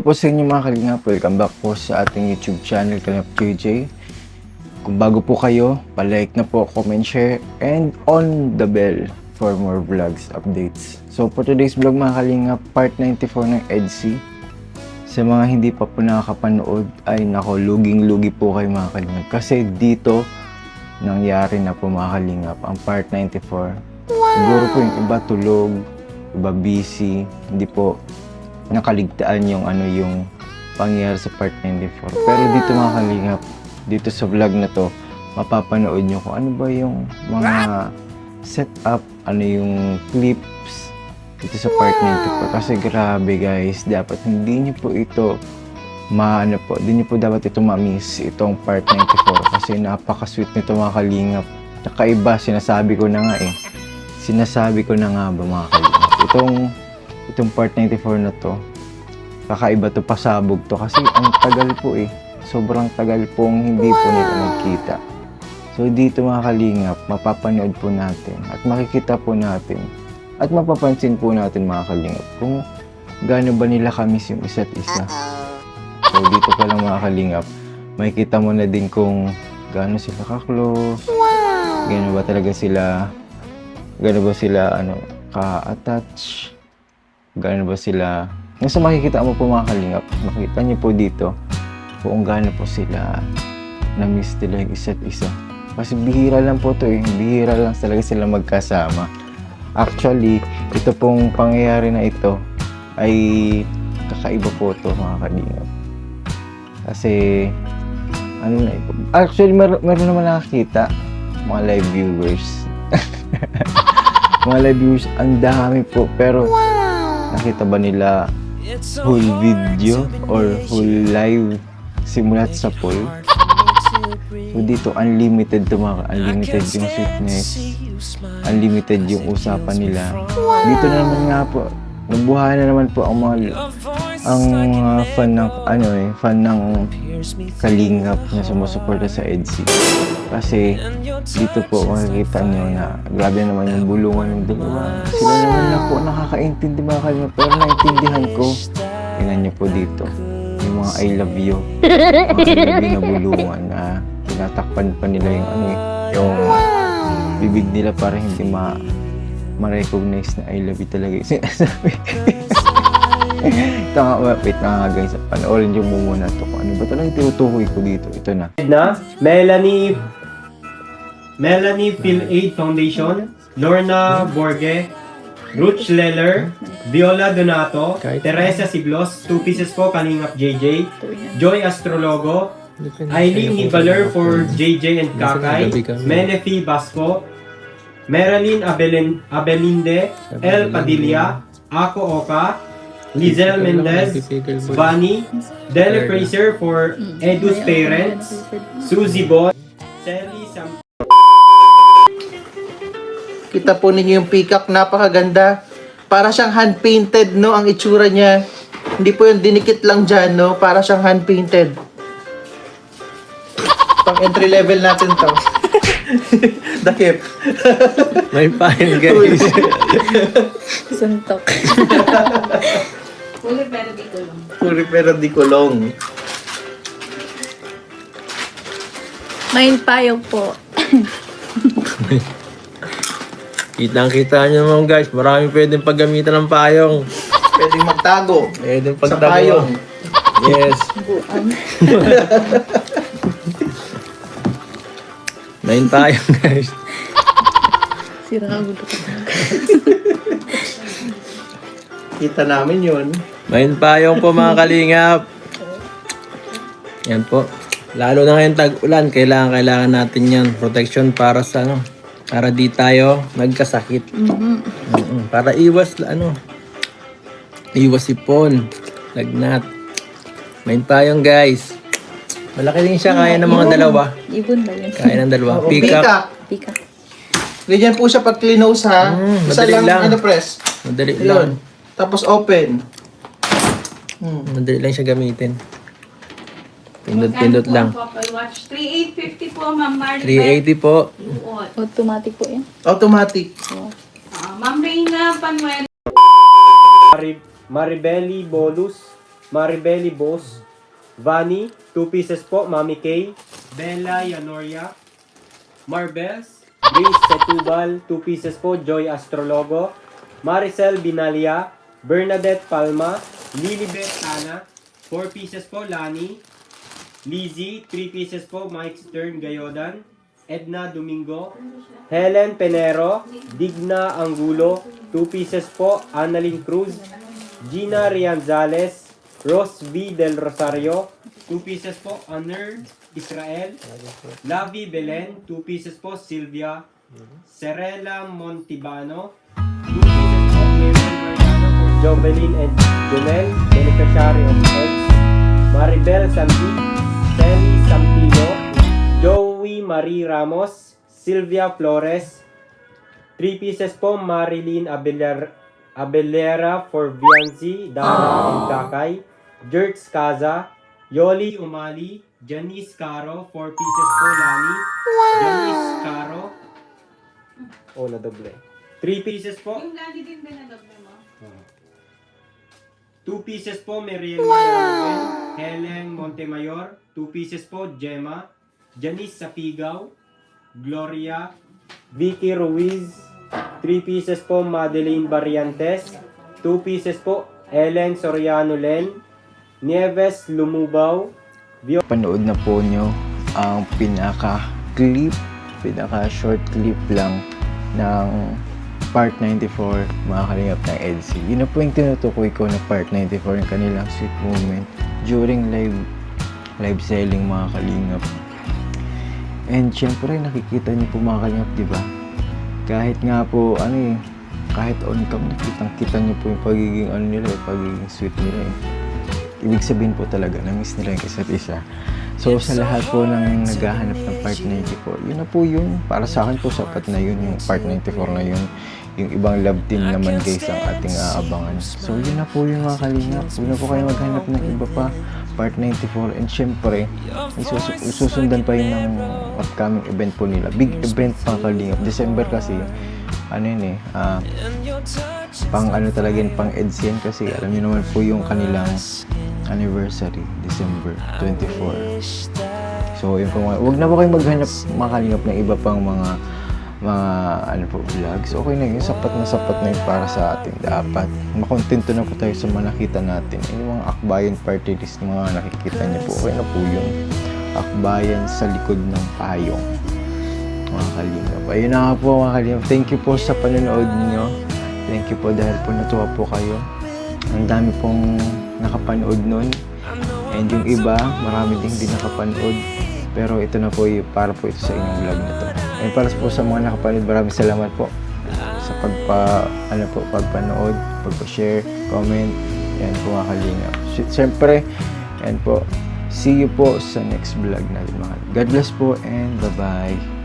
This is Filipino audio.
po sa inyo mga kalingap, welcome back po sa ating YouTube channel, Kalingap JJ. Kung bago po kayo, palike na po, comment, share, and on the bell for more vlogs, updates. So for today's vlog mga kalingap, part 94 ng EDC. Sa mga hindi pa po nakakapanood, ay nako, luging-lugi po kayo mga kalingap. Kasi dito, nangyari na po mga kalingap, ang part 94. Siguro po yung iba tulog, iba busy, hindi po nakaligtaan yung yung pangyayari sa part 94. Pero dito mga kalingap, dito sa vlog na to, mapapanood nyo kung ano ba yung mga setup, ano yung clips dito sa part 94. Kasi grabe guys, dapat hindi nyo po ito hindi nyo po dapat ito ma-miss, itong part 94. Kasi napaka-sweet nito mga kalingap. Kakaiba, sinasabi ko na nga Sinasabi ko na nga ba mga kalingap. Itong part 94 na to, kakaiba to, pasabog to. Kasi ang tagal po sobrang tagal pong hindi po nila nagkita. So dito mga kalingap, mapapanood po natin at makikita po natin at mapapansin po natin mga kalingap kung gaano ba nila kamiss yung isa't isa. So dito pa lang mga kalingap, makikita mo na din kung gaano sila ka-close, gaano ba talaga sila, ka-attach, gaano ba sila. Yung sa makikita mo po mga kalingap, makita niyo po dito kung gaano po sila na-miss nila yung isa't isa. Kasi bihira lang po to bihira lang talaga sila magkasama. Actually, ito pong pangyayari na ito ay kakaiba po to mga kalingap. Kasi, actually meron naman nakakita, mga live viewers. Mga live viewers, ang dami po, pero nakita ba nila whole video or whole live simulat sa poll? So dito unlimited unlimited yung sweetness, unlimited yung usapan nila. Dito na naman nga po, nabuhay na naman po ang mga fan ng fan ng Kalingap na sumusuporta sa EDC. Kasi dito po makikita nyo na grabe naman yung bulungan ng dalawa. Sila naman na po nakakaintindi mga Kalingap, pero naintindihan ko. Tingnan nyo po dito yung mga I love you, mga I love you na bulungan na tinatakpan pa nila yung bibig nila para hindi ma-recognize na I love you talaga yung sinasabi. Ito nga, wait na nga guys, panoorin nyo muna ito kung ano ba talaga tinutukoy ko dito. Ito na. Melanie Phil-Aid Foundation, Lorna Borge, Ruth Schleller, Viola Donato, Teresa Siglos, 2 pieces po, Kalingap JJ, Joy Astrologo, Eileen Nibaler for JJ and Kakay, Menefi Basco, Marilyn Abelinde, El Padilla, Ako Oka, Lizelle Mendez, Bunny, Dele Fraser for Edu's parents, Suzy Boy, Sally Sam. Kita po ninyo yung peacock, napakaganda. Para siyang hand-painted, no, ang itsura niya. Hindi po yung dinikit lang dyan, no, para siyang hand-painted. Pang entry level natin to. Dakip. May pahin guys. Suntok. Huli pero di kulong. Huli pero di kulong. May payong po. Kitang-kita nyo naman guys, maraming pwedeng paggamitan ng payong. Pwedeng magtago. Pwedeng Sa pagtago. payong. Yes. Main payong guys. Sira ang gulo ko. Kita namin yun. Main payong po mga kalingap. Yan po. Lalo na ngayon tag-ulan, kailangan natin yan. Protection para sa para di tayo nagkasakit. Para iwas sipon, lagnat. Main payong guys. Malaki din siya, kaya ng mga dalawa. Ibon ba yun? Kaya ng dalawa. Oo, Pick up. peacock. Pika. Ganyan po siya pag clinose ha. Isa madali lang. lang, press. Madali lang. Yun. Tapos open. Madali lang siya gamitin. Pindot lang. Apple Watch. 3,850 po, Ma'am Maribel. 380 po. Automatic po yan. Automatic. Ma'am Reina Panuel. Maribeli Bolus, Maribeli Bos, Vani, 2 pieces po, Mami Kay, Bella Yanoria, Marbels, Grace Setubal, 2 pieces po, Joy Astrologo, Maricel Binalia, Bernadette Palma, Lilibet Tana, 4 pieces po, Lani, Lizzie, 3 pieces po, Mike Stern Gayodan, Edna Domingo, Helen Penero, Digna Angulo, 2 pieces po, Annalyn Cruz, Gina Rianzales, Rose V. Del Rosario, 2 pieces po, Honor Israel, Lavi Belen, 2 pieces po, Sylvia, Serela Montibano, 2 pieces po, Mabel Mariano for Jovelyn and Jonel, beneficiary of eggs, Maribel Santi, Sally Sampino, Joey Marie Ramos, Sylvia Flores, 3 pieces po, Marilyn Abelera for Viancy, Dara and Kakay, Jerks Kaza, Yoli Umali, Janice Caro, 4 pieces po, Lani, Janice Caro, na doble. 3 pieces po, Yung lagi din ba na doble mo? 2 pieces po, Meriel Mayawen, Helen Montemayor, 2 pieces po, Gemma, Janice Sapigaw, Gloria, Vicky Ruiz, 3 pieces po, Madeline Barriantes, 2 pieces po, Ellen Soriano Len, Nieves Lumubaw, Panood na po nyo ang pinaka-short clip lang ng Part 94, mga kalingap ng EDC. Yun na po yung tinutukoy ko na Part 94, yung kanilang sweet moment during live selling, mga kalingap. And syempre, nakikita niyo po mga kalingap, di ba? Kahit nga po, kahit on cam, nakitang-kita niyo po yung pagiging pagiging sweet nila eh. Ibig sabihin po talaga, na-miss nila yung isa't isa. So, sa lahat po ng naghahanap ng Part 94, yun na po yun. Para sa akin po, sapat na yun, yung Part 94 na yun. Yung ibang love team naman guys, ang ating aabangan. So, yun na po yung mga kalingap. Huwag na po kayo maghanap ng iba pa, Part 94. And syempre, susundan pa yun ng upcoming event po nila. Big event mga kalingap. December kasi, pang talaga yun, pang EDC yan kasi alam niyo naman po yung kanilang anniversary, December 24. So, yun po, huwag na po kayo maghanap mga kalingap ng iba pang mga vlogs. Okay na yun, sapat na yun para sa atin. Dapat makontento na po tayo sa mga nakita natin. Yung mga akbayan party list, mga nakikita niyo po, okay na po yun. Akbayan sa likod ng payong, mga kalingap. Ayun na nga po mga kalingap. Thank you po sa panonood niyo. Thank you po dahil po natuwa po kayo. Ang dami pong nakapanood nun. And yung iba, marami din nakapanood. Pero ito na po, para po ito sa inyong vlog na to. And para po sa mga nakapanood, maraming salamat po sa pagpanood, pagpa-share, comment. Yan po mga kalingap. Siyempre, yan po. See you po sa next vlog natin mga. God bless po and bye-bye.